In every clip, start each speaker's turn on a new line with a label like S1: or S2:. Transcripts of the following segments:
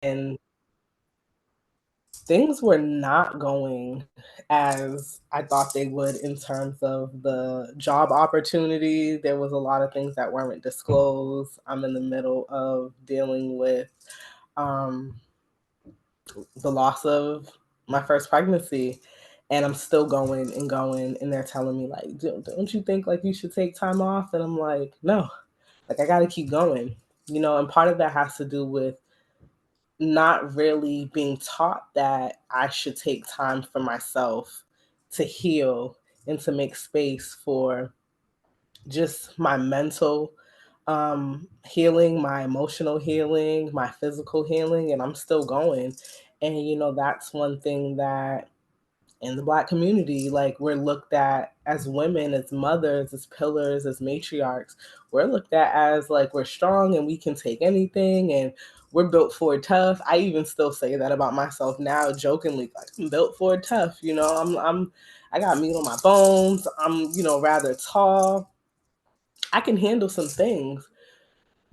S1: And things were not going as I thought they would in terms of the job opportunity. There was a lot of things that weren't disclosed. I'm in the middle of dealing with um, the loss of my first pregnancy, and I'm still going and going, and they're telling me like, don't you think like you should take time off? And I'm like, no, like I got to keep going, and part of that has to do with not really being taught that I should take time for myself to heal and to make space for just my mental healing, my emotional healing, my physical healing, and I'm still going. And that's one thing that in the Black community, like we're looked at as women, as mothers, as pillars, as matriarchs. We're looked at as like we're strong and we can take anything and we're built for it tough. I even still say that about myself now, jokingly, like I'm built for it tough. I got meat on my bones. I'm rather tall. I can handle some things,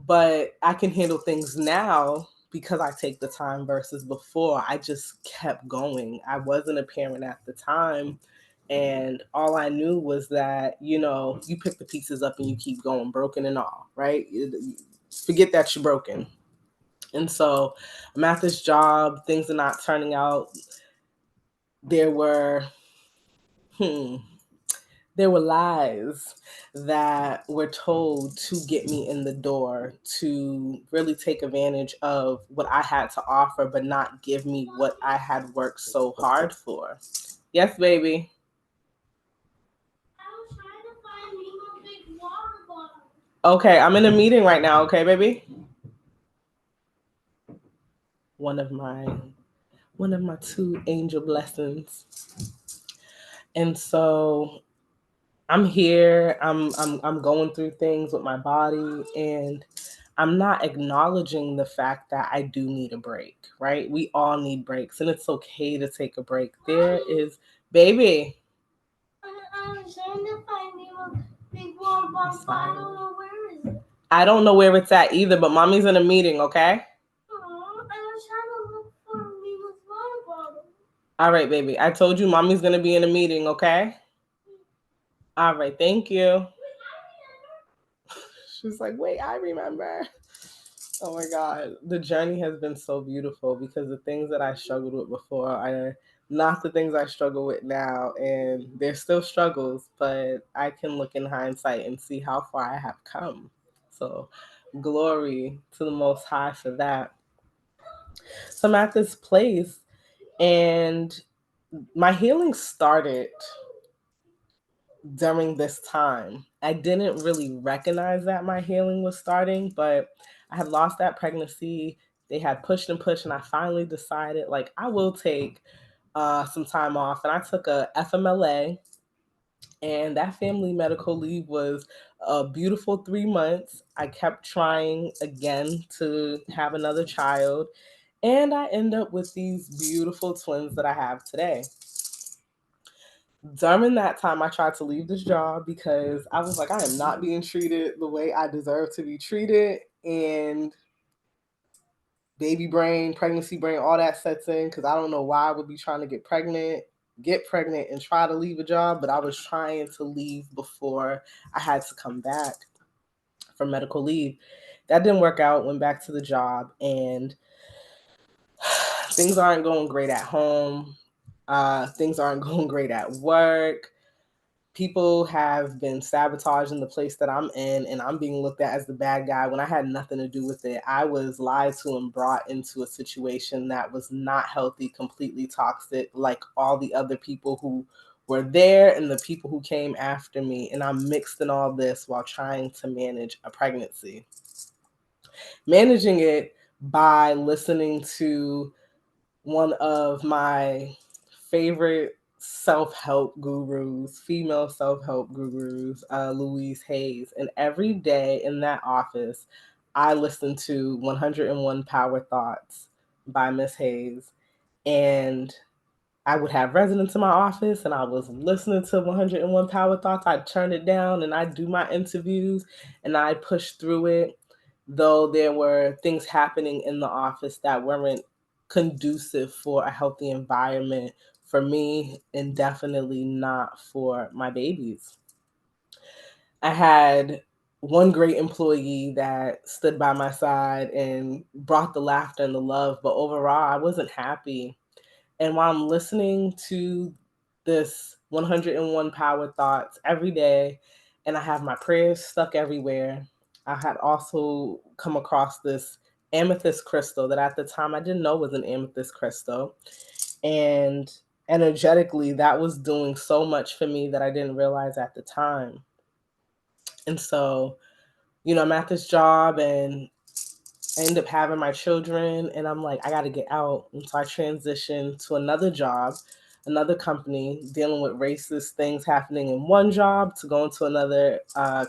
S1: but I can handle things now because I take the time versus before. I just kept going. I wasn't a parent at the time. And all I knew was that, you pick the pieces up and you keep going, broken and all, right? Forget that you're broken. And so I'm at this job, things are not turning out. There were, hmm, there were lies that were told to get me in the door, to really take advantage of what I had to offer, but not give me what I had worked so hard for. Yes, baby. Okay, I'm in a meeting right now. Okay, baby. One of my one of my two angel blessings. And so I'm here. I'm going through things with my body, and I'm not acknowledging the fact that I do need a break, right? We all need breaks, and it's okay to take a break. There is, baby. I'm trying to find me a big warm bump. I don't know where is it. I don't know where it's at either, but mommy's in a meeting, okay? Oh, I was trying to look for Mima's water bottle. All right, baby. I told you mommy's gonna be in a meeting, okay? All right, thank you. She's like, wait, I remember. Oh my God. The journey has been so beautiful because the things that I struggled with before are not the things I struggle with now. And there's still struggles, but I can look in hindsight and see how far I have come. So, glory to the Most High for that. So, I'm at this place, and my healing started during this time. I didn't really recognize that my healing was starting, but I had lost that pregnancy. They had pushed and pushed, and I finally decided, like, I will take some time off. And I took a FMLA, and that family medical leave was a beautiful 3 months. I kept trying again to have another child, and I end up with these beautiful twins that I have today. During that time, I tried to leave this job because I was like, I am not being treated the way I deserve to be treated. And baby brain, pregnancy brain, all that sets in because I don't know why I would be trying to get pregnant, and try to leave a job. But I was trying to leave before I had to come back for medical leave. That didn't work out, went back to the job, and things aren't going great at home. Things aren't going great at work. People have been sabotaging the place that I'm in, and I'm being looked at as the bad guy when I had nothing to do with it. I was lied to and brought into a situation that was not healthy, completely toxic, like all the other people who were there and the people who came after me. And I'm mixed in all this while trying to manage a pregnancy. Managing it by listening to one of my favorite self-help gurus, female self-help gurus, Louise Hayes. And every day in that office, I listened to 101 Power Thoughts by Miss Hayes. And I would have residents in my office and I was listening to 101 Power Thoughts. I'd turn it down and I'd do my interviews and I'd push through it. though there were things happening in the office that weren't conducive for a healthy environment for me and definitely not for my babies. I had one great employee that stood by my side and brought the laughter and the love, but overall, I wasn't happy. And while I'm listening to this 101 Power Thoughts every day, and I have my prayers stuck everywhere, I had also come across this amethyst crystal that at the time I didn't know was an amethyst crystal. And energetically, that was doing so much for me that I didn't realize at the time. And so, I'm at this job and I end up having my children, and I'm like, I got to get out. And so I transitioned to another job, another company, dealing with racist things happening in one job to go into another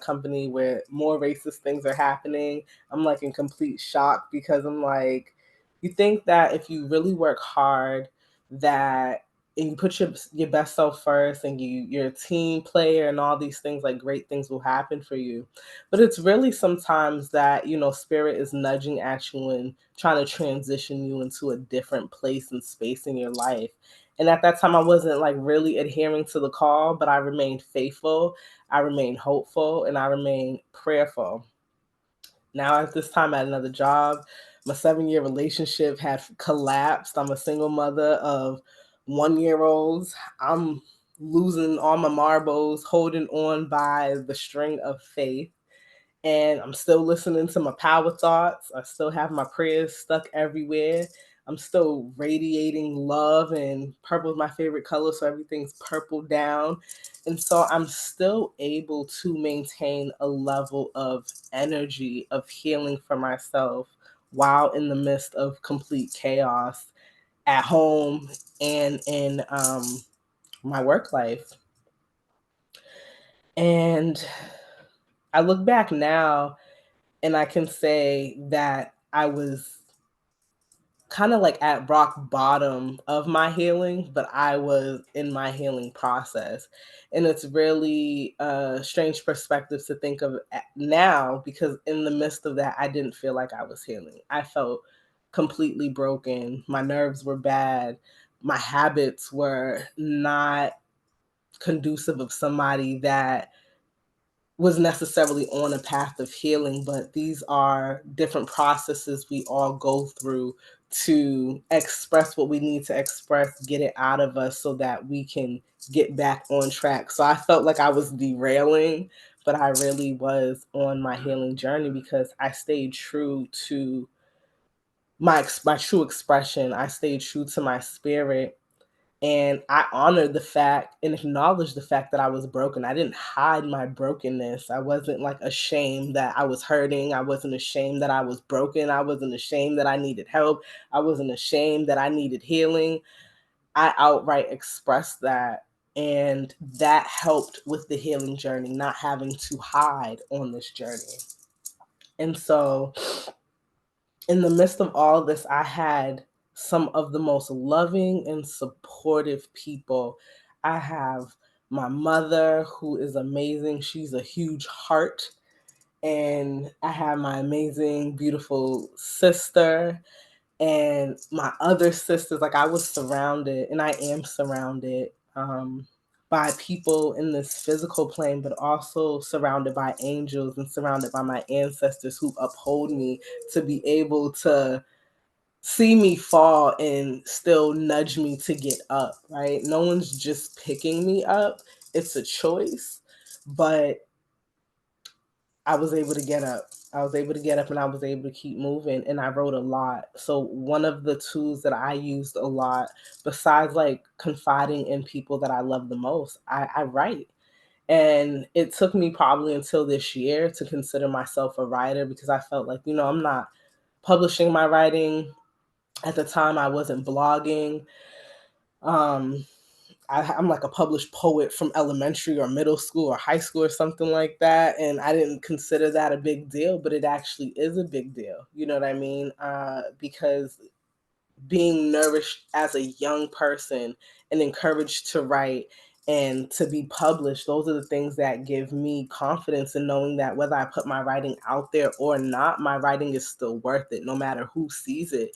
S1: company where more racist things are happening. I'm like in complete shock because I'm like, you think that if you really work hard, that and you put your best self first and you're a team player and all these things, like great things will happen for you. But it's really sometimes that, spirit is nudging at you and trying to transition you into a different place and space in your life. And at that time, I wasn't like really adhering to the call, but I remained faithful, I remained hopeful, and I remained prayerful. Now, at this time, at another job, my 7-year relationship had collapsed. I'm a single mother of 1 year olds. I'm losing all my marbles, holding on by the string of faith, and I'm still listening to my power thoughts. I still have my prayers stuck everywhere. I'm still radiating love, and purple is my favorite color, so everything's purple down. And so I'm still able to maintain a level of energy, of healing for myself while in the midst of complete chaos at home and in my work life. And I look back now and I can say that I was kind of like at rock bottom of my healing, but I was in my healing process. And it's really a strange perspective to think of now because in the midst of that, I didn't feel like I was healing. I felt completely broken. My nerves were bad. My habits were not conducive of somebody that was necessarily on a path of healing, but these are different processes we all go through to express what we need to express, get it out of us so that we can get back on track. So I felt like I was derailing, but I really was on my healing journey because I stayed true to my true expression. I stayed true to my spirit, and I honored the fact and acknowledged the fact that I was broken. I didn't hide my brokenness. I wasn't like ashamed that I was hurting. I wasn't ashamed that I was broken. I wasn't ashamed that I needed help. I wasn't ashamed that I needed healing. I outright expressed that. And that helped with the healing journey, not having to hide on this journey. And so in the midst of all of this, I had some of the most loving and supportive people. I have my mother, who is amazing. She's a huge heart. And I have my amazing, beautiful sister and my other sisters. Like I was surrounded, and I am surrounded by people in this physical plane, but also surrounded by angels and surrounded by my ancestors who uphold me to be able to see me fall and still nudge me to get up, right? No one's just picking me up. It's a choice, but I was able to get up. I was able to get up and I was able to keep moving, and I wrote a lot. So one of the tools that I used a lot, besides like confiding in people that I love the most, I write. And it took me probably until this year to consider myself a writer because I felt like, I'm not publishing my writing. At the time, I wasn't blogging. Um, I'm like a published poet from elementary or middle school or high school or something like that. And I didn't consider that a big deal, but it actually is a big deal. You know what I mean? Because being nourished as a young person and encouraged to write and to be published. Those are the things that give me confidence in knowing that whether I put my writing out there or not, my writing is still worth it no matter who sees it.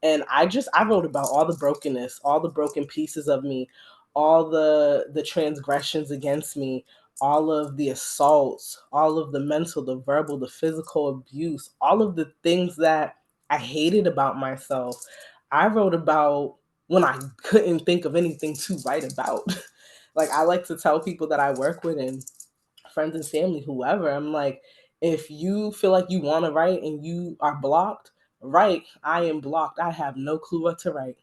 S1: And I wrote about all the brokenness, all the broken pieces of me, all the transgressions against me, all of the assaults, all of the mental, the verbal, the physical abuse, all of the things that I hated about myself. I wrote about when I couldn't think of anything to write about. Like, I like to tell people that I work with and friends and family, whoever, I'm like, if you feel like you want to write and you are blocked, write. I am blocked. I have no clue what to write.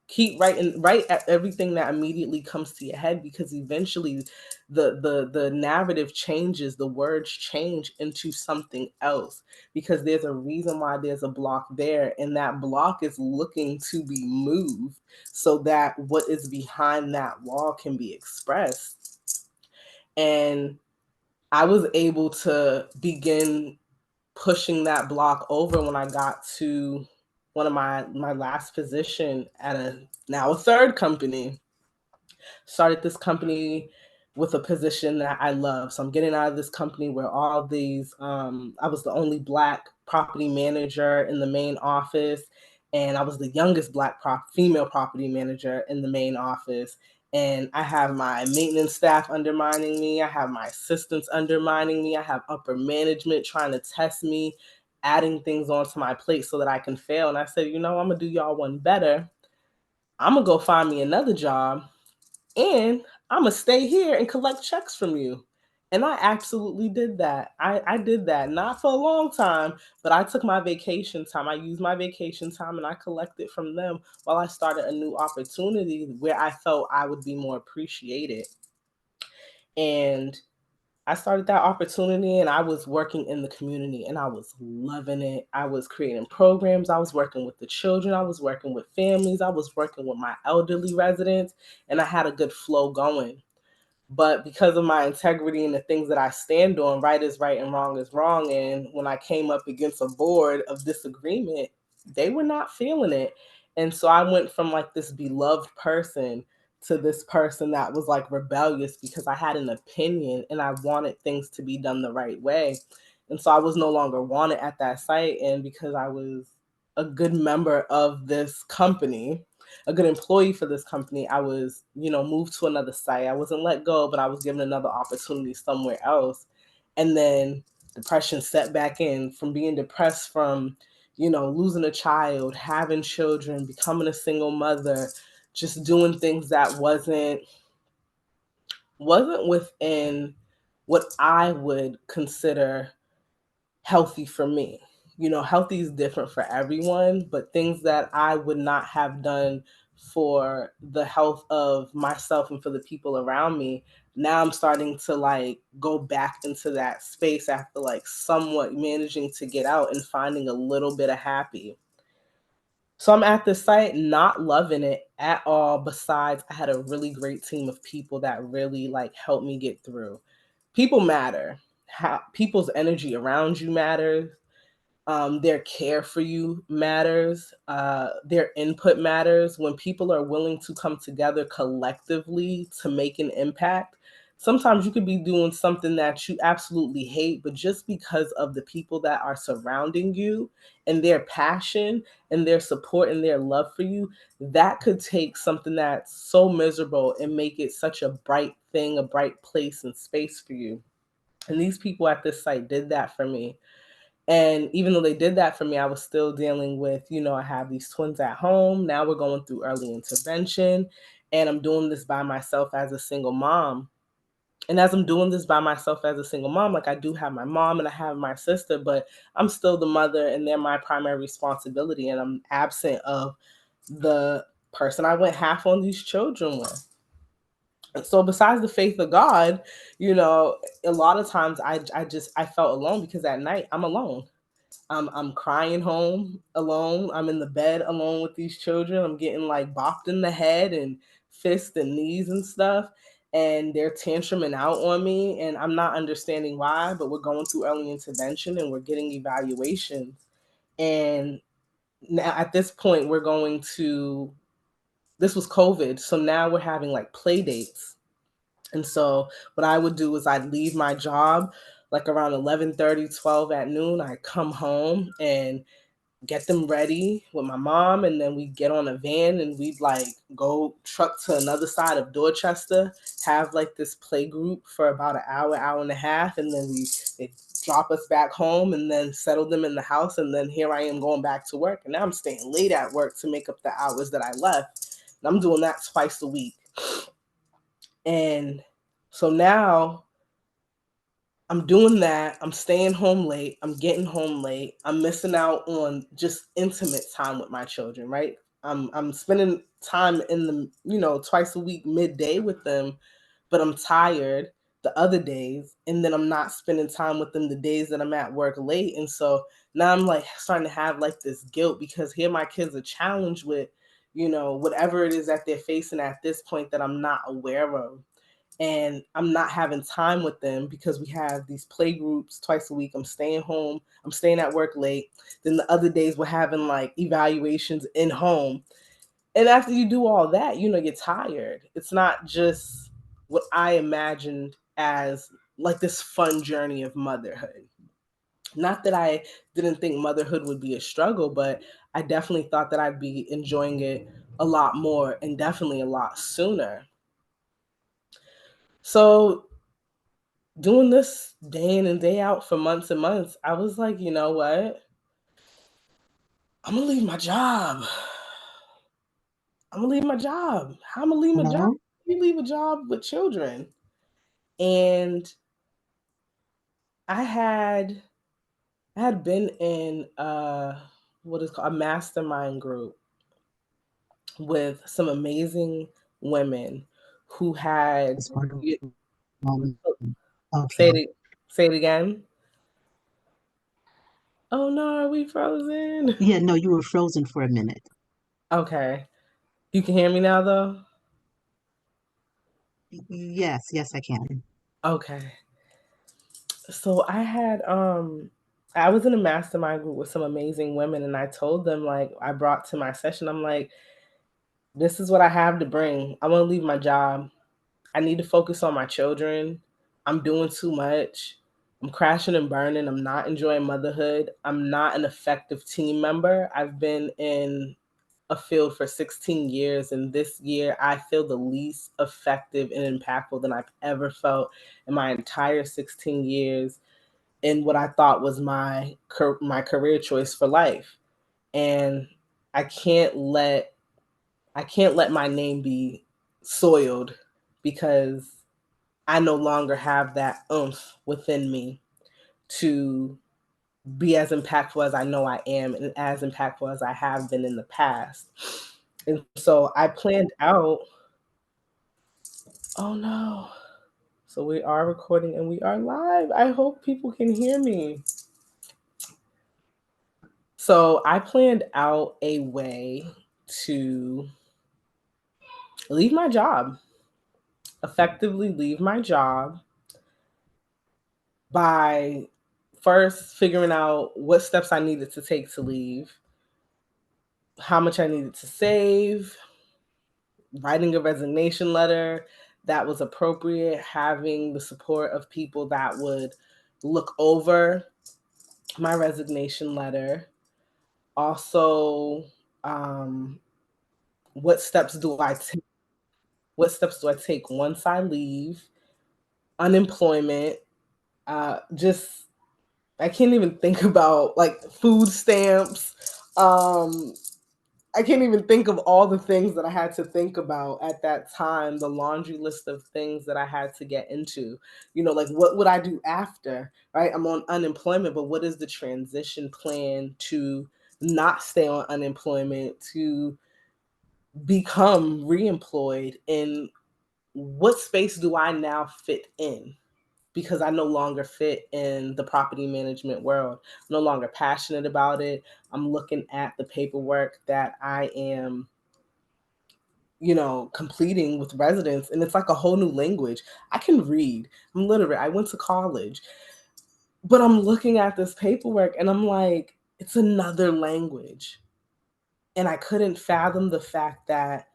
S1: Keep writing, write at everything that immediately comes to your head, because eventually the narrative changes, the words change into something else, because there's a reason why there's a block there, and that block is looking to be moved so that what is behind that wall can be expressed. And I was able to begin pushing that block over when I got to one of my last position at a now a third company. Started this company with a position that I love. So I'm getting out of this company where all these I was the only black property manager in the main office, and I was the youngest female property manager in the main office. And I have my maintenance staff undermining me. I have my assistants undermining me. I have upper management trying to test me, adding things onto my plate so that I can fail. And I said, you know, I'm gonna do y'all one better. I'm gonna go find me another job, and I'm gonna stay here and collect checks from you. And I absolutely did that. I did that, not for a long time, but I took my vacation time. I used my vacation time and I collected from them while I started a new opportunity where I felt I would be more appreciated. And I started that opportunity and I was working in the community and I was loving it. I was creating programs. I was working with the children. I was working with families. I was working with my elderly residents, and I had a good flow going. But because of my integrity and the things that I stand on, right is right and wrong is wrong. And when I came up against a board of disagreement, they were not feeling it. And so I went from like this beloved person to this person that was like rebellious because I had an opinion and I wanted things to be done the right way. And so I was no longer wanted at that site. And because I was a good member of this company, a good employee for this company, I was, moved to another site. I wasn't let go, but I was given another opportunity somewhere else. And then depression set back in, from being depressed from, losing a child, having children, becoming a single mother, just doing things that wasn't within what I would consider healthy for me. Healthy is different for everyone, but things that I would not have done for the health of myself and for the people around me, now I'm starting to like go back into that space after like somewhat managing to get out and finding a little bit of happy. So I'm at the site not loving it at all. Besides, I had a really great team of people that really like helped me get through. People matter. People's energy around you matters. Their care for you matters. Their input matters. When people are willing to come together collectively to make an impact, sometimes you could be doing something that you absolutely hate, but just because of the people that are surrounding you and their passion and their support and their love for you, that could take something that's so miserable and make it such a bright thing, a bright place and space for you. And these people at this site did that for me. And even though they did that for me, I was still dealing with, I have these twins at home. Now we're going through early intervention, and I'm doing this by myself as a single mom. And as I'm doing this by myself as a single mom, like I do have my mom and I have my sister, but I'm still the mother and they're my primary responsibility. And I'm absent of the person I went half on these children with. So besides the faith of God, a lot of times I felt alone because at night I'm alone. I'm crying home alone. I'm in the bed alone with these children. I'm getting like bopped in the head and fists and knees and stuff. And they're tantruming out on me. And I'm not understanding why, but we're going through early intervention and we're getting evaluations. And now at this point, this was COVID. So now we're having like play dates. And so what I would do is I'd leave my job like around 11:30, 12 at noon. I come home and get them ready with my mom, and then we'd get on a van and we'd like go truck to another side of Dorchester, have like this play group for about an hour, hour and a half, and then they drop us back home and then settle them in the house, and then here I am going back to work, and now I'm staying late at work to make up the hours that I left. And I'm doing that twice a week. And so now I'm doing that. I'm staying home late. I'm getting home late. I'm missing out on just intimate time with my children, right? I'm spending time in the, twice a week midday with them, but I'm tired the other days, and then I'm not spending time with them the days that I'm at work late. And so now I'm like starting to have like this guilt, because here my kids are challenged with, whatever it is that they're facing at this point that I'm not aware of, and I'm not having time with them because we have these play groups twice a week. I'm staying home. I'm staying at work late. Then the other days we're having like evaluations in home. And after you do all that, you're tired. It's not just what I imagined as like this fun journey of motherhood. Not that I didn't think motherhood would be a struggle, but I definitely thought that I'd be enjoying it a lot more and definitely a lot sooner. So doing this day in and day out for months and months, I was like, you know what? I'm gonna leave my job. I'm gonna leave my job. How I'm gonna leave my job?
S2: Hello?
S1: You leave a job with children. And I had I had been in what is called a mastermind group with some amazing women who had
S2: Just one
S1: y-
S2: moment.
S1: say
S2: Okay.
S1: it say it again. Oh no, are we frozen?
S2: Yeah, no, you were frozen for a minute.
S1: Okay. You can hear me now though?
S2: Yes, yes, I can.
S1: Okay. So I was in a mastermind group with some amazing women, and I told them, like, I brought to my session, I'm like, this is what I have to bring. I want to leave my job. I need to focus on my children. I'm doing too much. I'm crashing and burning. I'm not enjoying motherhood. I'm not an effective team member. I've been in a field for 16 years, and this year I feel the least effective and impactful than I've ever felt in my entire 16 years in what I thought was my career choice for life. And I can't let I can't let my name be soiled because I no longer have that oomph within me to be as impactful as I know I am and as impactful as I have been in the past. And so I planned out, oh no. So we are recording and we are live. I hope people can hear me. So I planned out a way to leave my job, effectively leave my job by first figuring out what steps I needed to take to leave, how much I needed to save, writing a resignation letter that was appropriate, having the support of people that would look over my resignation letter. Also, um, what steps do I take? What steps do I take once I leave? Unemployment. Just I can't even think about like food stamps. I can't even think of all the things that I had to think about at that time, the laundry list of things that I had to get into. Like what would I do after, right? I'm on unemployment, but what is the transition plan to not stay on unemployment, to become reemployed? And what space do I now fit in? Because I no longer fit in the property management world. I'm no longer passionate about it. I'm looking at the paperwork that I am, completing with residents, and it's like a whole new language. I can read. I'm literate. I went to college, but I'm looking at this paperwork and I'm like, it's another language. And I couldn't fathom the fact that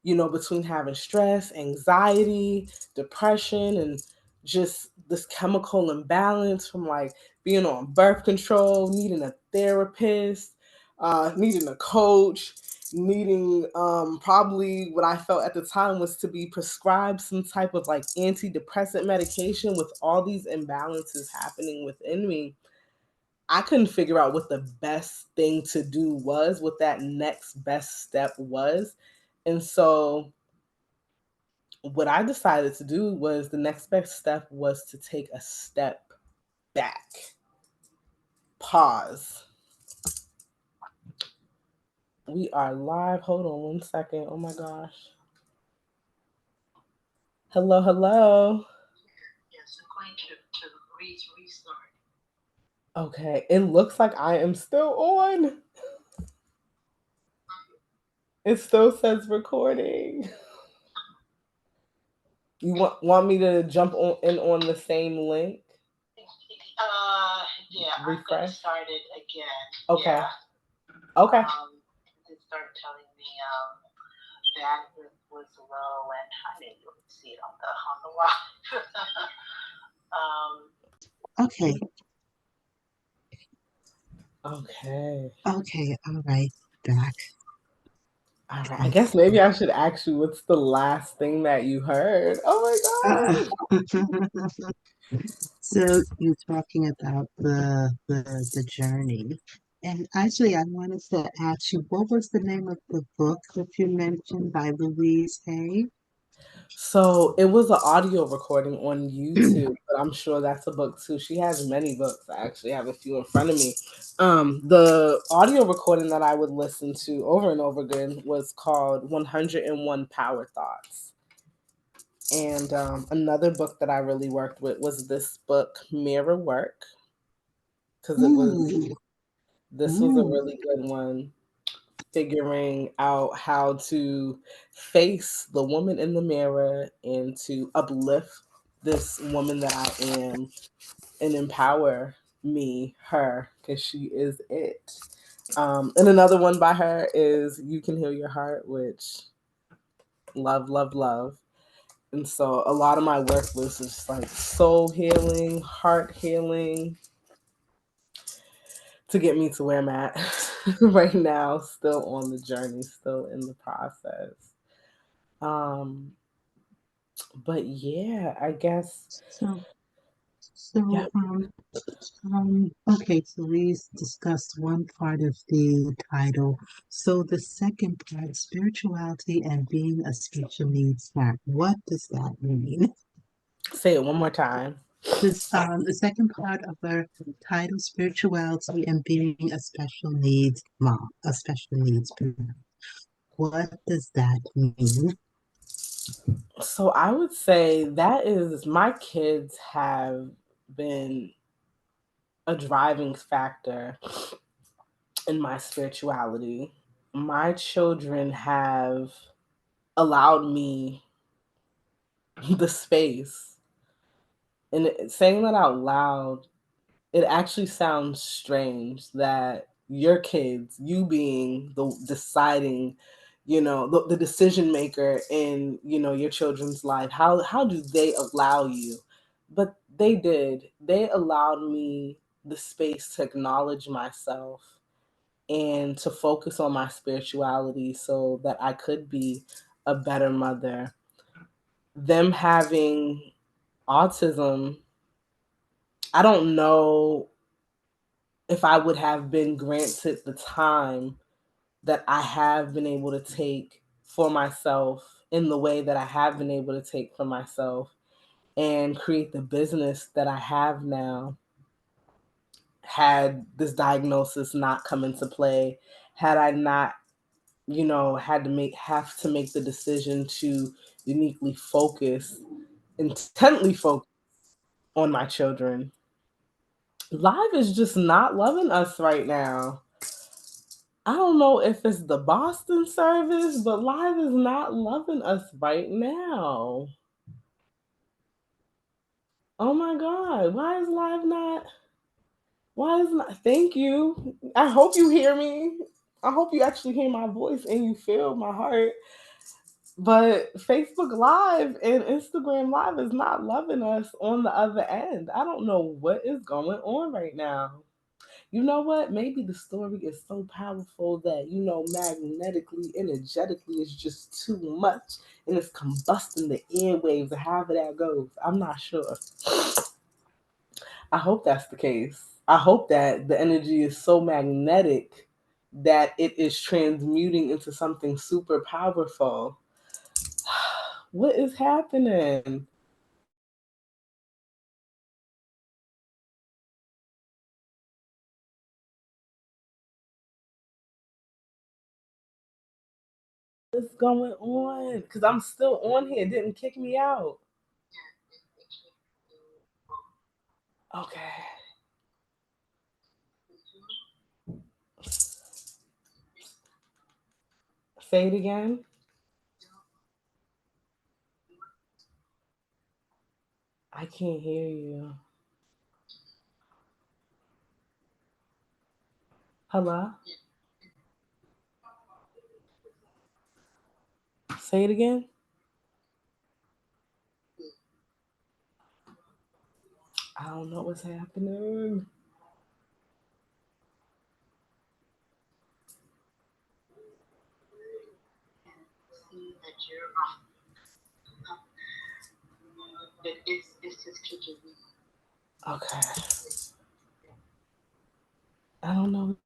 S1: between having stress, anxiety, depression, and just this chemical imbalance from like being on birth control, needing a therapist, needing a coach, needing probably what I felt at the time was to be prescribed some type of like antidepressant medication with all these imbalances happening within me. I couldn't figure out what the best thing to do was, what that next best step was. And so what I decided to do was the next best step was to take a step back, pause. We are live. Hold on 1 second. Oh my gosh. Hello, hello.
S2: Yes, I'm going to restart.
S1: Okay, it looks like I am still on. It still says recording. You want me to jump on in on the same link?
S2: Yeah, I'm gonna
S1: Refresh.
S2: start it again.
S1: Okay.
S2: Yeah.
S1: Okay.
S2: It started telling me bandwidth was low, and I didn't really see it on the wall. Okay.
S1: Okay.
S2: Okay. All right. Back.
S1: All right. I
S2: Okay.
S1: guess maybe I should ask you what's the last thing that you heard? Oh my
S2: Uh,
S1: gosh.
S2: so you're talking about the journey, and actually, I wanted to ask you, what was the name of the book that you mentioned by Louise Hay?
S1: So it was an audio recording on YouTube, but I'm sure that's a book too. She has many books. I actually have a few in front of me. The audio recording that I would listen to over and over again was called 101 Power Thoughts. And another book that I really worked with was this book, Mirror Work, because
S2: Ooh,
S1: this was a
S2: ooh.
S1: really good one, figuring out how to face the woman in the mirror and to uplift this woman that I am and empower me, her, because she is it. And another one by her is You Can Heal Your Heart, which love, love, love. And so a lot of my work was just like soul healing, heart healing to get me to where I'm at right now, still on the journey, still in the process. Um, but yeah, I guess
S2: So,
S1: yeah.
S2: so, okay, so we discussed one part of the title. So the second part, spirituality and being a special needs parent. What does that mean?
S1: Say it one more time.
S2: The second part of our title, spirituality and being a special needs mom, a special needs parent. What does that mean?
S1: So I would say that is my kids have been a driving factor in my spirituality. My children have allowed me the space. And saying that out loud, it actually sounds strange that your kids, you being the deciding, the decision maker in, your children's life, how do they allow you? But they did. They allowed me the space to acknowledge myself and to focus on my spirituality so that I could be a better mother. Them having autism, I don't know if I would have been granted the time that I have been able to take for myself in the way that I have been able to take for myself and create the business that I have now, had this diagnosis not come into play, had I not, have to make the decision to uniquely focus, intently focus on my children. Live is just not loving us right now. I don't know if it's the Boston service, but Live is not loving us right now. Oh my God. Why is Live not? Why is not? Thank you. I hope you hear me. I hope you actually hear my voice and you feel my heart. But Facebook Live and Instagram Live is not loving us on the other end. I don't know what is going on right now. You know what? Maybe the story is so powerful that, magnetically, energetically, it's just too much and it's combusting the airwaves or however that goes. I'm not sure. I hope that's the case. I hope that the energy is so magnetic that it is transmuting into something super powerful. What is happening? What's going on? Because I'm still on here. It didn't kick me out. Okay. Say it again. I can't hear you. Hello? Say it again. I don't know what's happening. Okay. I don't know